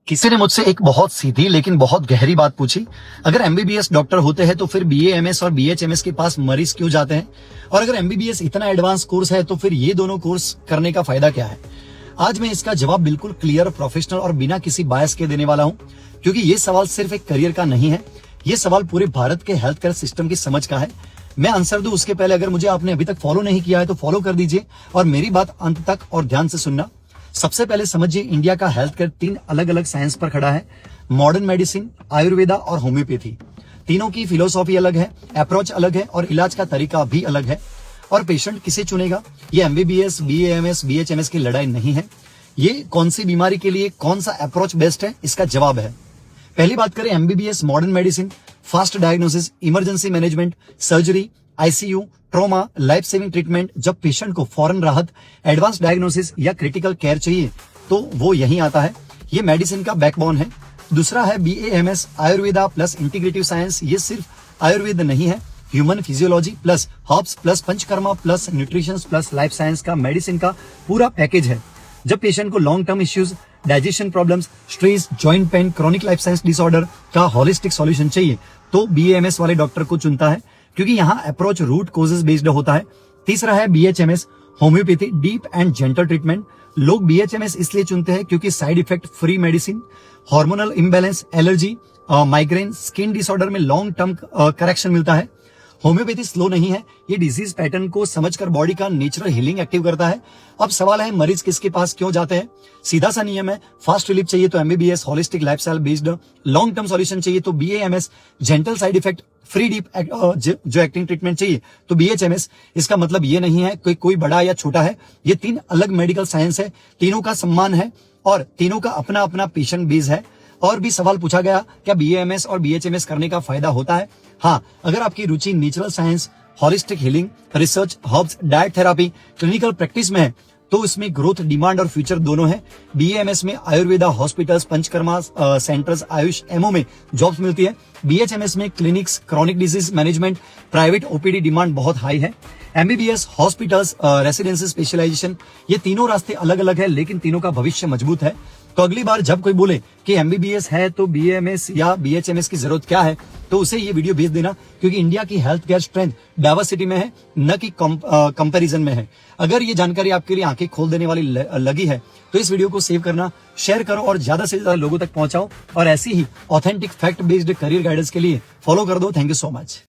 किसी ने मुझसे एक बहुत सीधी लेकिन बहुत गहरी बात पूछी। अगर एमबीबीएस डॉक्टर होते हैं तो फिर बीएएमएस और बीएचएमएस के पास मरीज क्यों जाते हैं, और अगर एमबीबीएस इतना एडवांस कोर्स है तो फिर ये दोनों कोर्स करने का फायदा क्या है। आज मैं इसका जवाब बिल्कुल क्लियर, प्रोफेशनल और बिना किसी बायस के देने वाला हूं, क्योंकि ये सवाल सिर्फ एक करियर का नहीं है, ये सवाल पूरे भारत के हेल्थ केयर सिस्टम की समझ का है। मैं आंसर दूं उसके पहले अगर मुझे आपने अभी तक फॉलो नहीं किया है तो फॉलो कर दीजिए और मेरी बात अंत तक और ध्यान से सुनना। सबसे पहले समझिए, इंडिया का हेल्थ केयर 3 अलग अलग साइंस पर खड़ा है। मॉडर्न मेडिसिन, आयुर्वेदा और होम्योपैथी। तीनों की फिलोसॉफी अलग है, अप्रोच अलग है और इलाज का तरीका भी अलग है। और पेशेंट किसे चुनेगा, ये एमबीबीएस, बीएएमएस, बीएचएमएस की लड़ाई नहीं है। ये कौन सी बीमारी के लिए कौन सा अप्रोच बेस्ट है, इसका जवाब है। पहली बात करें MBBS, modern medicine, fast diagnosis, emergency management, surgery, ICU, trauma, life saving treatment. जब पेशेंट को फौरन राहत, एडवांस डायग्नोसिस या क्रिटिकल केयर चाहिए तो वो यहीं आता है। ये मेडिसिन का बैकबोन है। दूसरा है BAMS, Ayurveda plus integrative science. ये सिर्फ आयुर्वेद नहीं है, human physiology plus herbs plus panchakarma plus nutrition plus life science का मेडिसिन का पूरा पैकेज है। जब पेशेंट को long term issues, digestion problems, stress, joint pain, chronic life science disorder का होलिस्टिक सॉल्यूशन चाहिए तो बीएएमएस वाले डॉक्टर को चुनता है, क्योंकि यहाँ अप्रोच रूट कोजेस बेस्ड होता है। तीसरा है BHMS, homeopathy, deep and gentle treatment. लोग बीएचएमएस इसलिए चुनते हैं क्योंकि side effect free medicine, hormonal imbalance, allergy, migraine, skin disorder में लॉन्ग टर्म करेक्शन मिलता है। होम्योपैथी स्लो नहीं है, ये डिजीज पैटर्न को समझकर बॉडी का नेचुरल हीलिंग एक्टिव करता है। अब सवाल है, मरीज किसके पास क्यों जाते हैं। सीधा सा नियम है, फास्ट रिलीफ चाहिए तो MBBS, holistic lifestyle based, long term solution चाहिए तो BAMS, gentle side effect free deep जो एक्टिंग ट्रीटमेंट चाहिए तो बीएचएमएस। इसका मतलब ये नहीं है कि कोई बड़ा या छोटा है, ये 3 अलग मेडिकल साइंस है, तीनों का सम्मान है और तीनों का अपना अपना पेशेंट बेस है। और भी सवाल पूछा गया, क्या बीएएमएस और बीएचएमएस करने का फायदा होता है। हाँ, अगर आपकी रुचि natural science, holistic healing, research, herbs, diet therapy, clinical practice में है तो इसमें ग्रोथ, डिमांड और फ्यूचर दोनों है। बीएएमएस में Ayurveda, hospitals, Panchakarma centres, AYUSH, MO में जॉब्स मिलती है। बीएचएमएस में clinics, chronic disease management, private OPD demand बहुत हाई है। एमबीबीएस, हॉस्पिटल्स, रेसिडेंसी, स्पेशलाइजेशन, ये तीनों रास्ते अलग अलग है, लेकिन तीनों का भविष्य मजबूत है। तो अगली बार जब कोई बोले कि एमबीबीएस है तो बीएमएस या बीएचएमएस की जरूरत क्या है, तो उसे ये वीडियो भेज देना, क्योंकि इंडिया की हेल्थ केयर स्ट्रेंथ डाइवर्सिटी में है, न कि कंपैरिजन में है। अगर ये जानकारी आपके लिए आंखें खोल देने वाली लगी है तो इस वीडियो को सेव करना, शेयर करो और ज्यादा से ज्यादा लोगों तक पहुंचाओ। और ऐसी ही authentic fact based career guidance के लिए फॉलो कर दो। Thank you so much.